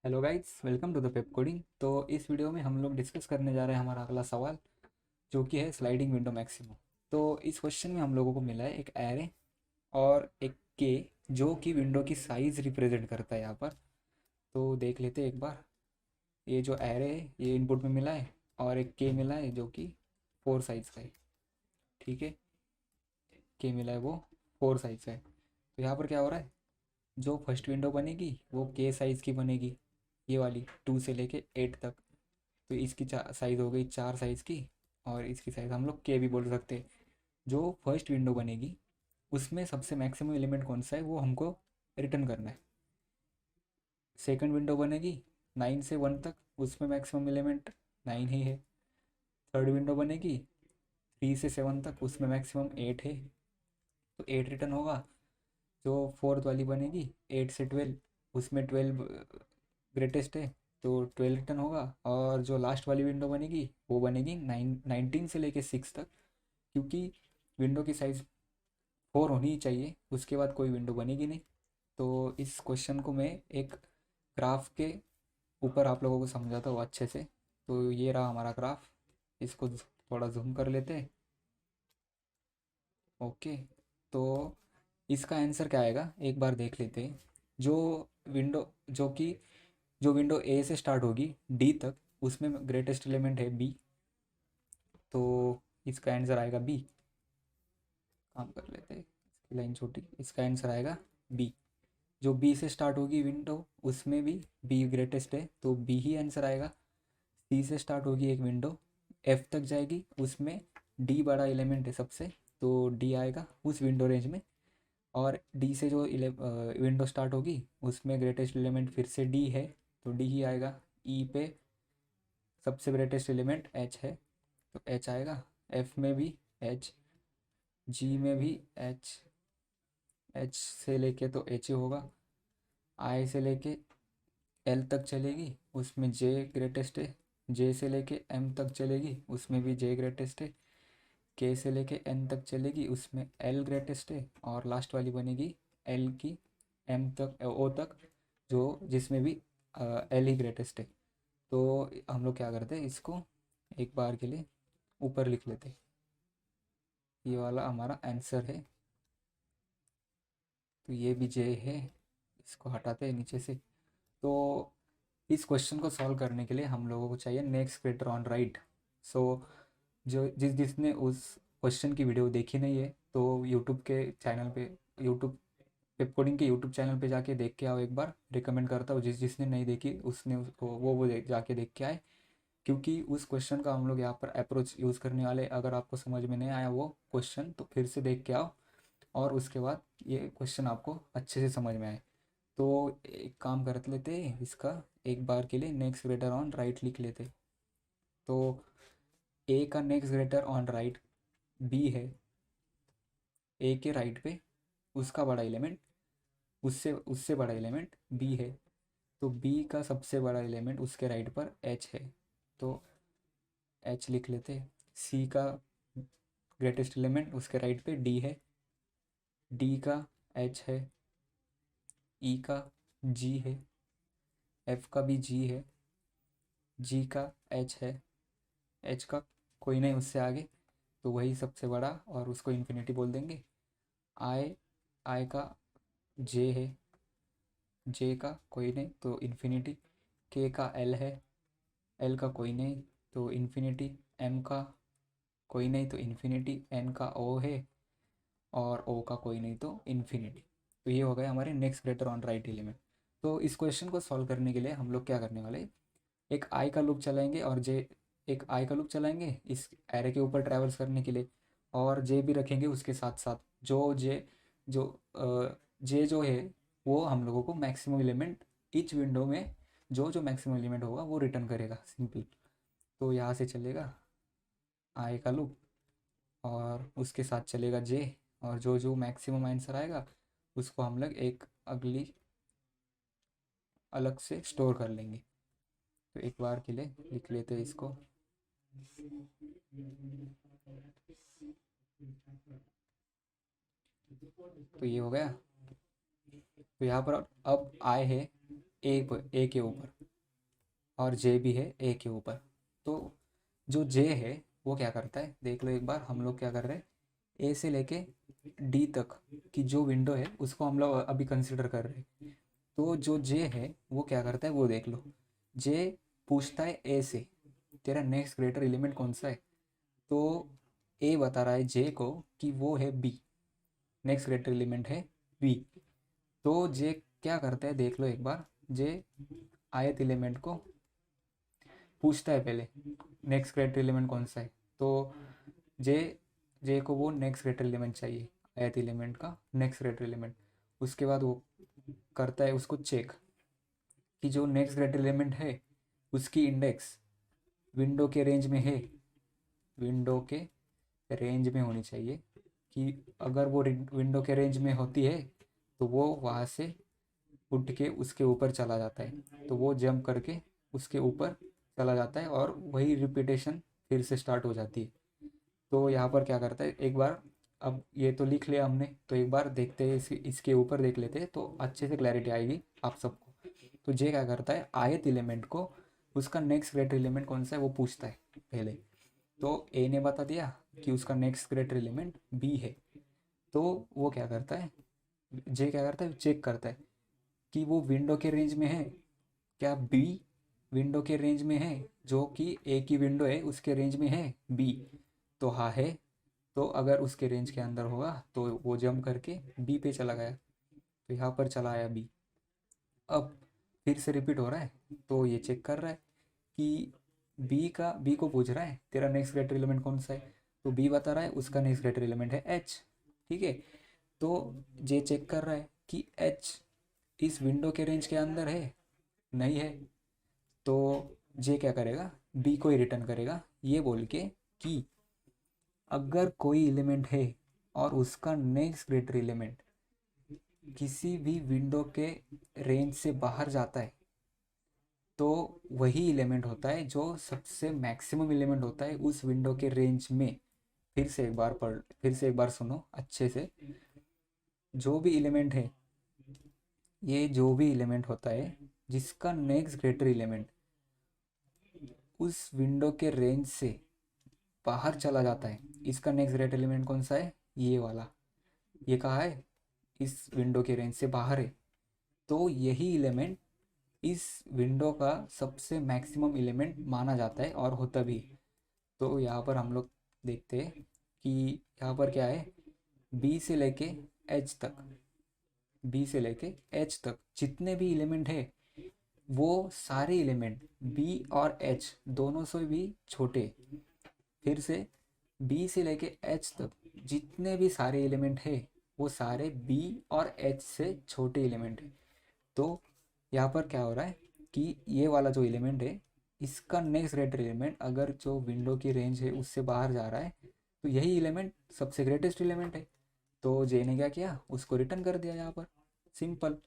Hello guys, welcome to the PepCoding. तो इस video में हम लोग डिस्कस करने जा रहे हैं हमारा अगला सवाल, जो कि है स्लाइडिंग विंडो मैक्सिमम। तो इस क्वेश्चन में हम लोगों को मिला है एक एरे और एक के, जो कि विंडो की साइज़ रिप्रेजेंट करता है यहाँ पर। तो देख लेते हैं एक बार। ये जो एरे है ये इनपुट में मिला है और एक के मिला है जो कि 4 साइज़ का है। ठीक है, के मिला है वो 4 साइज़ का है। तो यहाँ पर क्या हो रहा है, जो फर्स्ट विंडो बनेगी वो के साइज़ की बनेगी, ये वाली 2 से लेके 8 तक। तो इसकी साइज़ हो गई 4 साइज़ की, और इसकी साइज़ हम लोग के भी बोल सकते हैं। जो फर्स्ट विंडो बनेगी उसमें सबसे मैक्सिमम एलिमेंट कौन सा है वो हमको रिटर्न करना है। सेकंड विंडो बनेगी 9 से 1 तक, उसमें मैक्सिमम एलिमेंट 9 ही है। थर्ड विंडो बनेगी 3 से 7 तक, उसमें मैक्सिमम 8 है, तो 8 रिटर्न होगा। जो फोर्थ वाली बनेगी 8 से 12, उसमें 12 ग्रेटेस्ट है, तो 12 रिटर्न होगा। और जो लास्ट वाली विंडो बनेगी वो बनेगी 19 से लेके 6 तक, क्योंकि विंडो की साइज़ 4 होनी ही चाहिए, उसके बाद कोई विंडो बनेगी नहीं। तो इस क्वेश्चन को मैं एक ग्राफ के ऊपर आप लोगों को समझाता हूँ अच्छे से। तो ये रहा हमारा ग्राफ, इसको थोड़ा जूम कर लेते हैं। ओके, तो इसका आंसर क्या आएगा एक बार देख लेते हैं। जो विंडो जो विंडो ए से स्टार्ट होगी डी तक, उसमें ग्रेटेस्ट एलिमेंट है बी, तो इसका आंसर आएगा बी। काम कर लेते हैं, इसकी लाइन छोटी, इसका आंसर आएगा बी। जो बी से स्टार्ट होगी विंडो उसमें भी बी ग्रेटेस्ट है, तो बी ही आंसर आएगा। सी से स्टार्ट होगी एक विंडो, एफ तक जाएगी, उसमें डी बड़ा एलिमेंट है सबसे, तो डी आएगा उस विंडो रेंज में। और डी से जो विंडो स्टार्ट होगी उसमें ग्रेटेस्ट एलिमेंट फिर से डी है, तो डी ही आएगा। ई पे सबसे ग्रेटेस्ट एलिमेंट एच है, तो एच आएगा। एफ में भी एच, जी में भी एच, एच से लेके तो एच ही होगा। आई से लेके एल तक चलेगी, उसमें जे ग्रेटेस्ट है। जे से लेके एम तक चलेगी, उसमें भी जे ग्रेटेस्ट है। के से लेके एन तक चलेगी, उसमें एल ग्रेटेस्ट है। और लास्ट वाली बनेगी एल की एम तक ओ तक, जो जिसमें भी एल ही ग्रेटेस्ट है। तो हम लोग क्या करते हैं, इसको एक बार के लिए ऊपर लिख लेते हैं। ये वाला हमारा आंसर है, तो ये भी जे है, इसको हटाते हैं नीचे से। तो इस क्वेश्चन को सॉल्व करने के लिए हम लोगों को चाहिए नेक्स्ट ग्रेटर ऑन राइट। सो जो जिसने उस क्वेश्चन की वीडियो देखी नहीं है, तो यूट्यूब के चैनल पे, यूट्यूब पेप कोडिंग के यूट्यूब चैनल पे जाके देख के आओ एक बार। रिकमेंड करता हूँ जिसने नहीं देखी उसने उसको जाके देख के आए, क्योंकि उस क्वेश्चन का हम लोग यहाँ पर अप्रोच यूज़ करने वाले। अगर आपको समझ में नहीं आया वो क्वेश्चन तो फिर से देख के आओ, और उसके बाद ये क्वेश्चन आपको अच्छे से समझ में आए। तो एक काम कर लेते, इसका एक बार के लिए नेक्स्ट ग्रेटर ऑन राइट लिख लेते। तो ए का next greater on right B है। ए के राइट पे उसका बड़ा एलिमेंट, उससे उससे बड़ा एलिमेंट बी है, तो बी का सबसे बड़ा एलिमेंट उसके राइट पर एच है, तो एच लिख लेते। सी का ग्रेटेस्ट एलिमेंट उसके राइट पे डी है, डी का एच है। ई का जी है, एफ का भी जी है, जी का एच है, एच का कोई नहीं उससे आगे, तो वही सबसे बड़ा और उसको इन्फिनिटी बोल देंगे। आई, आई का जे है, जे का कोई नहीं तो इन्फिनिटी। के का एल है, एल का कोई नहीं तो इन्फिनिटी। एम का कोई नहीं तो इन्फिनिटी। एन का ओ है, और ओ का कोई नहीं तो इन्फिनिटी। तो ये हो गए हमारे next greater on right element. तो इस क्वेश्चन को सॉल्व करने के लिए हम लोग क्या करने वाले, एक आई का लूप चलाएंगे और जे, एक आई का लूप चलाएंगे इस एरे के ऊपर ट्रैवल्स करने के लिए, और जे भी रखेंगे उसके साथ साथ। जो जे जो जे जो है वो हम लोगों को मैक्सिमम एलिमेंट ईच विंडो में, जो जो मैक्सिमम एलिमेंट होगा वो रिटर्न करेगा, सिंपल। तो यहाँ से चलेगा आई का लूप, और उसके साथ चलेगा जे, और जो जो मैक्सिमम आंसर आएगा उसको हम लोग एक अगली अलग से स्टोर कर लेंगे। तो एक बार के लिए लिख लेते हैं इसको। तो ये हो गया। तो यहाँ पर अब आए है, ए के ऊपर, और जे भी है ए के ऊपर। तो जो जे है वो क्या करता है, देख लो एक बार, हम लोग क्या कर रहे हैं, ए से लेके डी तक की जो विंडो है उसको हम लोग अभी कंसिडर कर रहे हैं। तो जो जे है वो क्या करता है वो देख लो। जे पूछता है ए से तेरा नेक्स्ट ग्रेटर एलिमेंट कौन सा है, तो ए बता रहा है जे को कि वो है बी, नेक्स्ट ग्रेटर एलिमेंट है बी। तो जे क्या करता है देख लो एक बार, जे आयत एलिमेंट को पूछता है पहले नेक्स्ट ग्रेटर एलिमेंट कौन सा है। तो जे जे को वो नेक्स्ट ग्रेटर एलिमेंट चाहिए, आयत एलिमेंट का नेक्स्ट ग्रेटर एलिमेंट। उसके बाद वो करता है उसको चेक कि जो नेक्स्ट ग्रेटर एलिमेंट है उसकी इंडेक्स विंडो के रेंज में है, विंडो के रेंज में होनी चाहिए। कि अगर वो विंडो के रेंज में होती है तो वो वहाँ से उठ के उसके ऊपर चला जाता है, तो वो जंप करके उसके ऊपर चला जाता है और वही रिपीटेशन फिर से स्टार्ट हो जाती है। तो यहाँ पर क्या करता है एक बार, अब ये तो लिख लिया हमने, तो एक बार देखते हैं इसके ऊपर देख लेते हैं तो अच्छे से क्लैरिटी आएगी आप सबको। तो जे क्या करता है, आयत एलिमेंट को उसका नेक्स्ट ग्रेटर एलिमेंट कौन सा है वो पूछता है पहले। तो ए ने बता दिया कि उसका नेक्स्ट ग्रेटर एलिमेंट बी है। तो वो क्या करता है, जे क्या करता है, चेक करता है कि वो विंडो के रेंज में है, क्या बी विंडो के रेंज में है, जो कि ए की विंडो है उसके रेंज में है बी। तो हाँ है, तो अगर उसके रेंज के अंदर होगा तो वो जंप करके बी पे चला गया, तो यहाँ पर चला आया बी। अब फिर से रिपीट हो रहा है, तो ये चेक कर रहा है कि बी को पूछ रहा है तेरा नेक्स्ट ग्रेटर एलिमेंट कौन सा है, तो बी बता रहा है उसका नेक्स्ट ग्रेटर एलिमेंट है एच। ठीक है, तो जे चेक कर रहा है कि एच इस विंडो के रेंज के अंदर है, नहीं है। तो जे क्या करेगा, बी को ही रिटर्न करेगा ये बोल के कि अगर कोई एलिमेंट है और उसका नेक्स्ट ग्रेटर एलिमेंट किसी भी विंडो के रेंज से बाहर जाता है तो वही एलिमेंट होता है जो सबसे मैक्सिमम एलिमेंट होता है उस विंडो के रेंज में। फिर से एक बार सुनो अच्छे से। जो भी एलिमेंट है, ये जो भी एलिमेंट होता है जिसका नेक्स्ट ग्रेटर एलिमेंट उस विंडो के रेंज से बाहर चला जाता है, इसका नेक्स्ट ग्रेटर एलिमेंट कौन सा है, ये वाला। ये कहाँ है, इस विंडो के रेंज से बाहर है। तो यही एलिमेंट इस विंडो का सबसे मैक्सिमम एलिमेंट माना जाता है और होता भी है। तो यहाँ पर हम लोग देखते हैं कि यहाँ पर क्या है, बी से लेके एच तक, बी से लेके एच तक जितने भी एलिमेंट है वो सारे एलिमेंट बी और एच दोनों से भी छोटे। फिर से बी से लेके एच तक जितने भी सारे एलिमेंट है वो सारे बी और एच से छोटे एलिमेंट है। तो यहाँ पर क्या हो रहा है कि ये वाला जो एलिमेंट है इसका नेक्स्ट ग्रेटर एलिमेंट अगर जो विंडो की रेंज है उससे बाहर जा रहा है तो यही एलिमेंट सबसे ग्रेटेस्ट एलिमेंट है। तो जे ने क्या किया, उसको रिटर्न कर दिया यहाँ पर, सिंपल।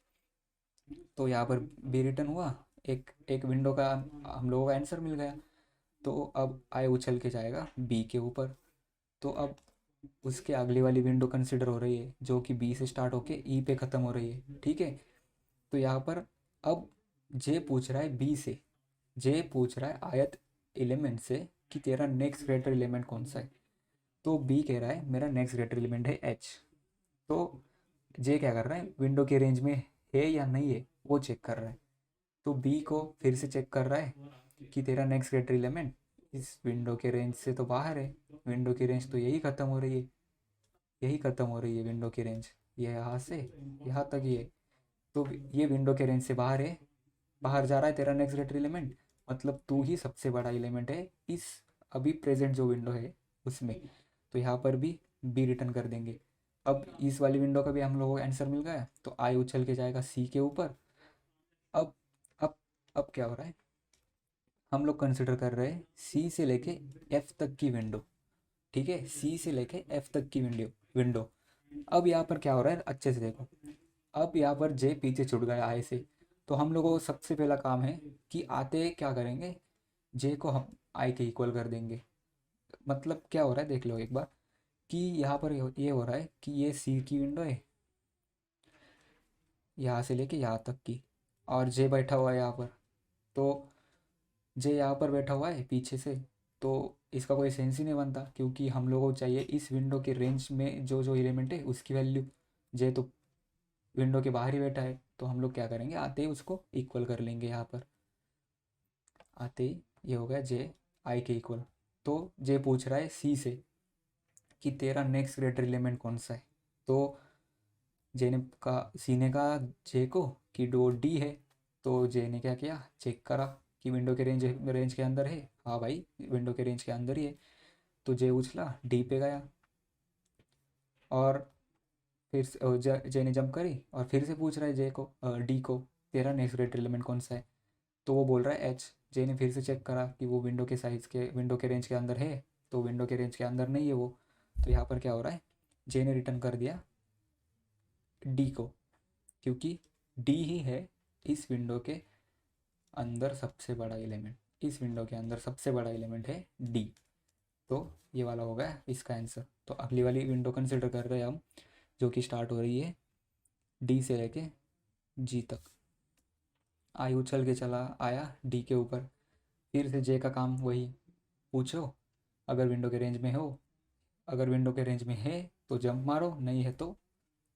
तो यहाँ पर बी रिटर्न हुआ, एक एक विंडो का हम लोगों का आंसर मिल गया। तो अब आए उछल के जाएगा बी के ऊपर। तो अब उसके अगली वाली विंडो कंसिडर हो रही है जो कि बी से स्टार्ट होके ई पे ख़त्म हो रही है। ठीक है, तो यहाँ पर अब जे पूछ रहा है बी से, जे पूछ रहा है आयत एलिमेंट से कि तेरा नेक्स्ट ग्रेटर एलिमेंट कौन सा है। तो बी कह रहा है मेरा नेक्स्ट ग्रेटर एलिमेंट है एच। तो जे क्या कर रहा है, विंडो के रेंज में है या नहीं है वो चेक कर रहा है। तो बी को फिर से चेक कर रहा है कि तेरा नेक्स्ट ग्रेटर एलिमेंट इस विंडो के रेंज से तो बाहर है, विंडो की रेंज तो यही ख़त्म हो रही है, यही ख़त्म हो रही है विंडो की रेंज, ये यहाँ से यहाँ तक ये। तो ये विंडो के रेंज से बाहर है, बाहर जा रहा है तेरा नेक्स्ट ग्रेटर एलिमेंट, मतलब तू ही सबसे बड़ा एलिमेंट है इस अभी प्रेजेंट जो विंडो है उसमें। तो यहाँ पर भी बी रिटर्न कर देंगे। अब इस वाली विंडो का भी हम लोगों को आंसर मिल गया, तो आई उछल के जाएगा सी के ऊपर। अब अब अब क्या हो रहा है, हम लोग कंसिडर कर रहे हैं सी से लेके एफ तक की विंडो। ठीक है, सी से लेके एफ तक की विंडो विंडो अब यहाँ पर क्या हो रहा है अच्छे से देखो। अब यहाँ पर जे पीछे छूट गया आई से। तो हम लोगों को सबसे पहला काम है कि आते क्या करेंगे, जे को हम आई के इक्वल कर देंगे। मतलब क्या हो रहा है देख लो एक बार, कि यहाँ पर ये हो रहा है कि ये सी की विंडो है यहाँ से लेके यहाँ तक की, और जे बैठा हुआ है यहाँ पर। तो जे यहाँ पर बैठा हुआ है पीछे से, तो इसका कोई सेंस ही नहीं बनता, क्योंकि हम लोगों को चाहिए इस विंडो के रेंज में जो जो एलिमेंट है उसकी वैल्यू। जे तो विंडो के बाहर ही बैठा है, तो हम लोग क्या करेंगे, आते ही उसको इक्वल कर लेंगे। यहाँ पर आते ही ये हो गया जे आई के इक्वल। तो जे पूछ रहा है सी से कि तेरा नेक्स्ट ग्रेटर एलिमेंट कौन सा है। तो जे ने का सी ने कहा जे को कि डो डी है। तो जे ने क्या किया, चेक करा कि विंडो के रेंज के अंदर है। हाँ भाई, विंडो के रेंज के अंदर ही है। तो जे उछला डी पे गया, और फिर जे ने जंप करी और फिर से पूछ रहा है जे को, डी को, तेरा नेक्स्ट ग्रेटर एलिमेंट कौन सा है। तो वो बोल रहा है एच। जे ने फिर से चेक करा कि वो विंडो के रेंज के अंदर है, तो विंडो के रेंज के अंदर नहीं है वो। तो यहाँ पर क्या हो रहा है, जे ने रिटर्न कर दिया डी को, क्योंकि डी ही है इस विंडो के अंदर सबसे बड़ा एलिमेंट। इस विंडो के अंदर सबसे बड़ा एलिमेंट है डी। तो ये वाला हो गया इसका आंसर। तो अगली वाली विंडो कंसिडर कर रहे हैं हम, जो कि स्टार्ट हो रही है डी से लेके जी तक। आई उछल के चला आया डी के ऊपर। फिर से जे का काम वही, पूछो अगर विंडो के रेंज में हो। अगर विंडो के रेंज में है तो जंप मारो, नहीं है तो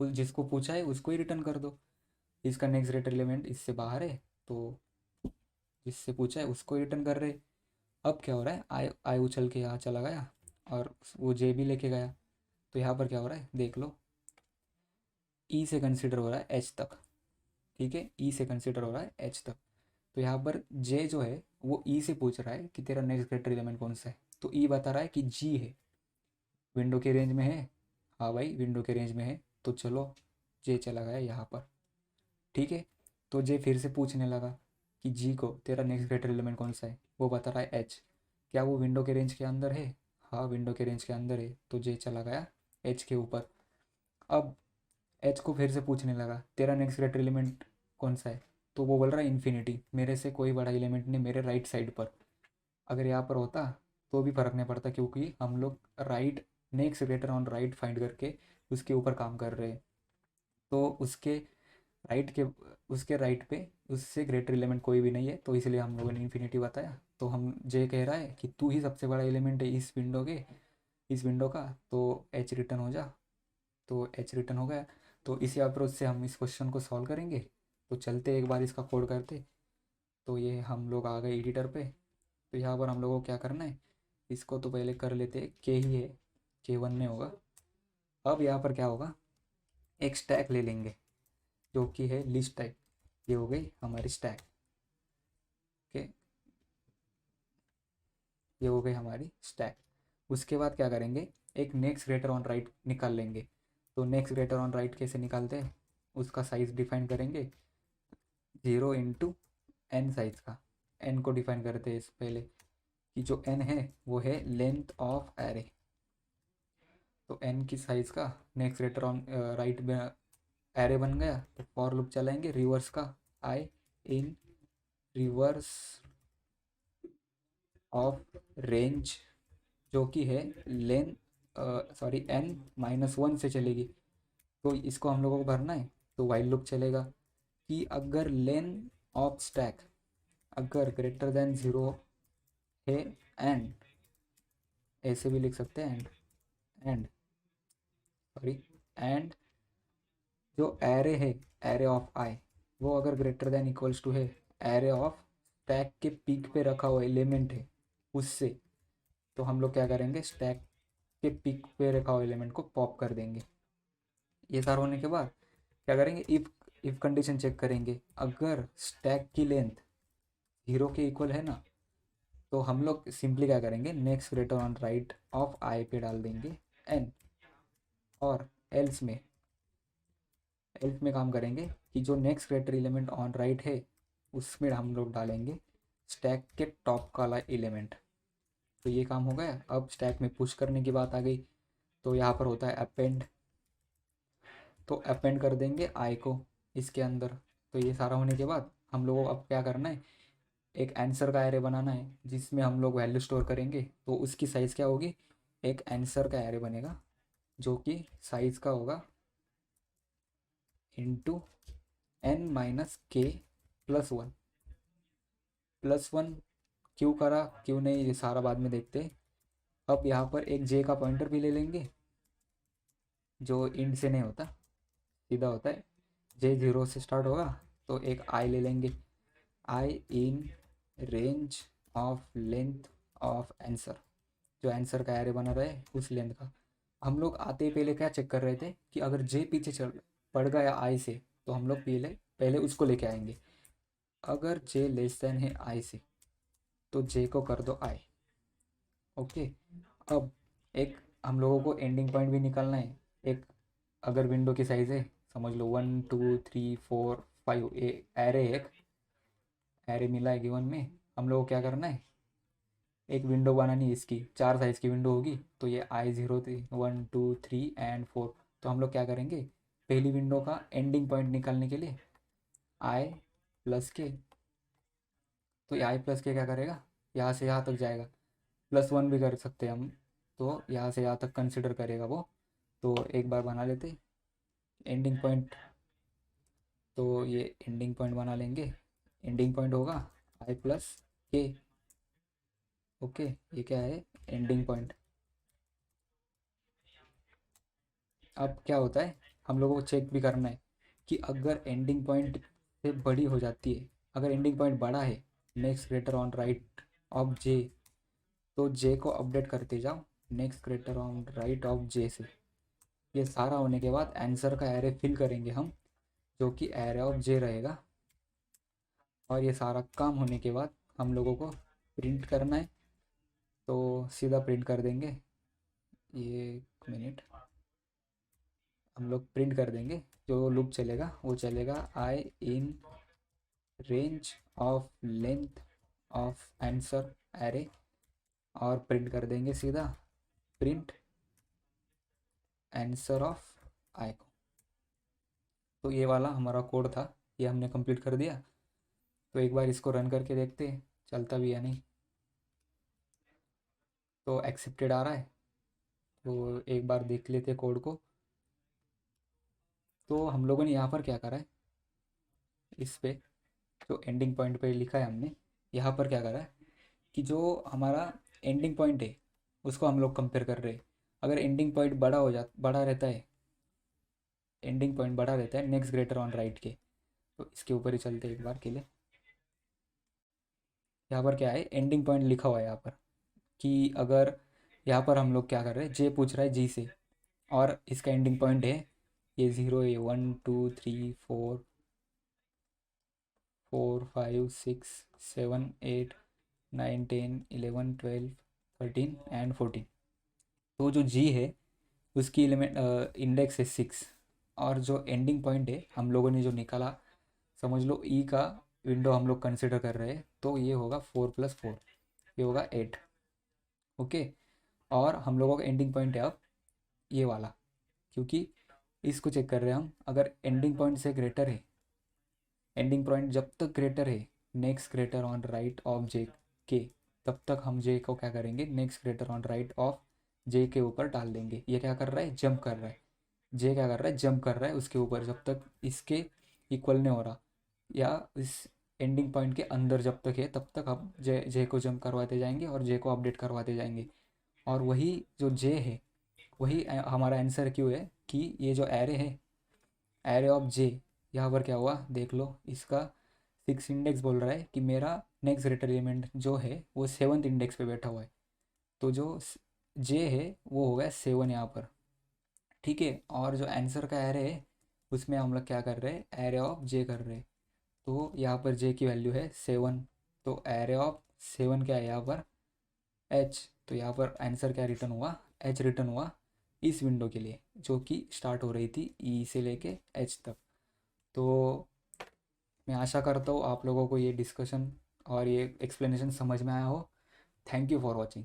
जिसको पूछा है उसको ही रिटर्न कर दो। इसका नेक्स्ट ग्रेटर एलिमेंट इससे बाहर है, तो जिससे पूछा है उसको ही रिटर्न कर रहे। अब क्या हो रहा है, आई आई उछल के यहाँ चला गया और वो जे भी लेके गया। तो यहाँ पर क्या हो रहा है देख लो, ई से कंसिडर हो रहा है एच तक। ठीक है, ई से कंसिडर हो रहा है एच तक। तो यहाँ पर जे जो है वो ई से पूछ रहा है कि तेरा नेक्स्ट ग्रेटर एलिमेंट कौन सा है। तो ई बता रहा है कि जी है, विंडो के रेंज में है। हाँ भाई, विंडो के रेंज में है। तो चलो जे चला गया यहाँ पर। ठीक है, तो जे फिर से पूछने लगा कि जी को तेरा नेक्स्ट ग्रेटर एलिमेंट कौन सा है। वो बता रहा है एच। क्या वो विंडो के रेंज के अंदर है। हाँ, विंडो के रेंज के अंदर है। तो जे चला गया एच के ऊपर। अब एच को फिर से पूछने लगा तेरा नेक्स्ट ग्रेटर एलिमेंट कौन सा है। तो वो बोल रहा है इन्फिनिटी, मेरे से कोई बड़ा एलिमेंट नहीं मेरे राइट साइड पर। अगर यहाँ पर होता तो भी फर्क नहीं पड़ता, क्योंकि हम लोग right, next greater on right find करके उसके ऊपर काम कर रहे हैं। तो राइट के उसके राइट पे उससे ग्रेटर एलिमेंट कोई भी नहीं है, तो इसलिए हम लोगों ने इन्फिनिटी बताया। तो हम जे कह रहा है कि तू ही सबसे बड़ा एलिमेंट है इस विंडो का, तो एच रिटर्न हो जा। तो एच रिटर्न हो गया। तो इसी अप्रोच से हम इस क्वेश्चन को सॉल्व करेंगे। तो चलते एक बार इसका कोड करते। तो ये हम लोग आ गए एडिटर पे। तो यहाँ पर हम लोगों को क्या करना है, इसको तो पहले कर लेते, के ही है, के वन में होगा। अब यहाँ पर क्या होगा, एक स्टैक ले लेंगे जो कि है लिस्ट टाइप। ये हो गई हमारी स्टैक। ओके, ये हो गई हमारी स्टैक। उसके बाद क्या करेंगे, एक नेक्स्ट ग्रेटर ऑन राइट निकाल लेंगे। तो नेक्स्ट ग्रेटर ऑन राइट कैसे निकालते हैं, उसका साइज डिफाइन करेंगे 0 × n साइज का। n को डिफाइन करते हैं इस पहले, कि जो n है वो है लेंथ ऑफ एरे। तो n की साइज का नेक्स्ट ग्रेटर ऑन राइट में एरे बन गया। तो फॉर लूप चलाएंगे रिवर्स का, आई इन रिवर्स ऑफ रेंज, जो कि है लेन n-1 से चलेगी। तो इसको हम लोगों को भरना है। तो वाइल लूप चलेगा कि अगर लेन ऑफ स्टैक अगर ग्रेटर देन 0 है, एंड ऐसे भी लिख सकते हैं, एंड सॉरी एंड जो एरे है, एरे ऑफ आई, वो अगर ग्रेटर देन इक्वल्स टू है एरे ऑफ स्टैक के पीक पे रखा हुआ एलिमेंट है उससे। तो हम लोग क्या करेंगे, स्टैक के पीक पे रखा हुआ एलिमेंट को पॉप कर देंगे। ये सारा होने के बाद क्या करेंगे, इफ कंडीशन चेक करेंगे। अगर स्टैक की लेंथ 0 के इक्वल है ना, तो हम लोग सिंपली क्या करेंगे, next greater on right of I पे डाल देंगे n। और एल्स में काम करेंगे कि जो next greater element on right है उसमें हम लोग डालेंगे स्टैक के टॉप वाला एलिमेंट। तो ये काम हो गया। अब स्टैक में पुश करने की बात आ गई। तो यहाँ पर होता है अपेंड। तो अपेंड कर देंगे आई को इसके अंदर। तो ये सारा होने के बाद हम लोगों को अब क्या करना है, एक आंसर का एरे बनाना है जिसमें हम लोग वैल्यू स्टोर करेंगे। तो उसकी साइज़ क्या होगी, एक आंसर का एरे बनेगा जो कि साइज़ का होगा इंटू n-k +1 +1 क्यों करा क्यों नहीं ये सारा बाद में देखते हैं। अब यहाँ पर एक जे का पॉइंटर भी ले लेंगे जो इंड से नहीं होता, सीधा होता है। जे 0 से स्टार्ट होगा तो एक आई ले लेंगे, I in range of length of answer, जो आंसर का एरे बना रहे उस लेंथ का। हम लोग आते ही पहले क्या चेक कर रहे थे कि अगर जे पीछे चल पड़ गया आई से तो हम लोग पहले पहले उसको लेके आएंगे। अगर जे लेस देन है आई से तो जे को कर दो आई। ओके, अब एक हम लोगों को एंडिंग पॉइंट भी निकालना है। एक अगर विंडो की साइज़ है समझ लो 1 2 3 4 5 एरे, एक एरे मिला है गिवन में। हम लोग को क्या करना है, एक विंडो बनानी है, इसकी 4 साइज़ की विंडो होगी तो ये आई 0 थी 1 2 3 एंड 4। तो हम लोग क्या करेंगे, पहली विंडो का एंडिंग पॉइंट निकालने के लिए आई प्लस के, तो ये आई प्लस के क्या करेगा, यहाँ से यहाँ तक जाएगा। +1 भी कर सकते हैं हम, तो यहाँ से यहाँ तक कंसिडर करेगा वो। तो एक बार बना लेते एंडिंग पॉइंट, तो ये एंडिंग पॉइंट बना लेंगे। एंडिंग पॉइंट होगा आई प्लस के। ओके, ये क्या है एंडिंग पॉइंट। अब क्या होता है, हम लोगों को चेक भी करना है कि अगर एंडिंग पॉइंट से बड़ी हो जाती है, अगर एंडिंग पॉइंट बड़ा है next greater on right of J, तो जे को अपडेट करते जाओ next greater on right of J से। ये सारा होने के बाद आंसर का एरे फिल करेंगे हम, जो कि एरे ऑफ जे रहेगा। और ये सारा काम होने के बाद हम लोगों को प्रिंट करना है, तो सीधा प्रिंट कर देंगे। ये एक मिनट, हम लोग प्रिंट कर देंगे। जो लूप चलेगा वो चलेगा I in range of length of answer array, और प्रिंट कर देंगे सीधा प्रिंट आंसर ऑफ आई को। तो ये वाला हमारा कोड था, ये हमने कंप्लीट कर दिया। तो एक बार इसको रन करके देखते हैं चलता भी या नहीं। तो एक्सेप्टेड आ रहा है, तो एक बार देख लेते कोड को। तो हम लोगों ने यहाँ पर क्या करा है, इस पे जो एंडिंग पॉइंट पे लिखा है हमने, यहाँ पर क्या करा है कि जो हमारा एंडिंग पॉइंट है उसको हम लोग कंपेयर कर रहे हैं। अगर एंडिंग पॉइंट बड़ा रहता है, एंडिंग पॉइंट बड़ा रहता है नेक्स्ट ग्रेटर ऑन राइट के, तो इसके ऊपर ही चलते हैं एक बार के लिए। यहाँ पर क्या है एंडिंग पॉइंट लिखा हुआ है यहाँ पर, कि अगर यहाँ पर हम लोग क्या कर रहे हैं, जे पूछ रहा है जी से और इसका एंडिंग पॉइंट है ये 0 है 1 2 3 4 4 5 6 7 8 9 10 11 12 13 एंड 14। तो जो जी है उसकी एलिमेंट इंडेक्स है 6, और जो एंडिंग पॉइंट है हम लोगों ने जो निकाला, समझ लो ई का विंडो हम लोग कंसिडर कर रहे हैं, तो ये होगा 4 + 4, ये होगा 8। ओके, और हम लोगों का एंडिंग पॉइंट है अब ये वाला, क्योंकि इसको चेक कर रहे हैं हम। अगर एंडिंग पॉइंट से ग्रेटर है, एंडिंग पॉइंट जब तक ग्रेटर है next greater on right of J के, तब तक हम जे को क्या करेंगे next greater on right of J के ऊपर डाल देंगे। ये क्या कर रहा है जंप कर रहा है, जे क्या कर रहा है जंप कर रहा है उसके ऊपर, जब तक इसके इक्वल नहीं हो रहा या इस एंडिंग पॉइंट के अंदर जब तक है तब तक हम जे जे को जंप करवाते जाएंगे और जे को अपडेट करवाते जाएंगे। और वही जो जे है वही हमारा आंसर क्यों है कि ये जो एरे है एरे ऑफ जे, यहाँ पर क्या हुआ देख लो, इसका 6 इंडेक्स बोल रहा है कि मेरा नेक्स्ट ग्रेटर एलिमेंट जो है वो 7th इंडेक्स पे बैठा हुआ है। तो जो जे है वो हो गया 7 यहाँ पर। ठीक है, और जो आंसर का एरे है उसमें हम लोग क्या कर रहे हैं एरे ऑफ जे कर रहे हैं। तो यहाँ पर जे की वैल्यू है 7, तो एरे ऑफ 7 क्या है यहाँ पर एच। तो यहाँ पर आंसर क्या रिटर्न हुआ, एच रिटर्न हुआ इस विंडो के लिए जो कि स्टार्ट हो रही थी ई से लेके एच तक। तो मैं आशा करता हूँ आप लोगों को ये डिस्कशन और ये एक्सप्लेनेशन समझ में आया हो। Thank you for watching.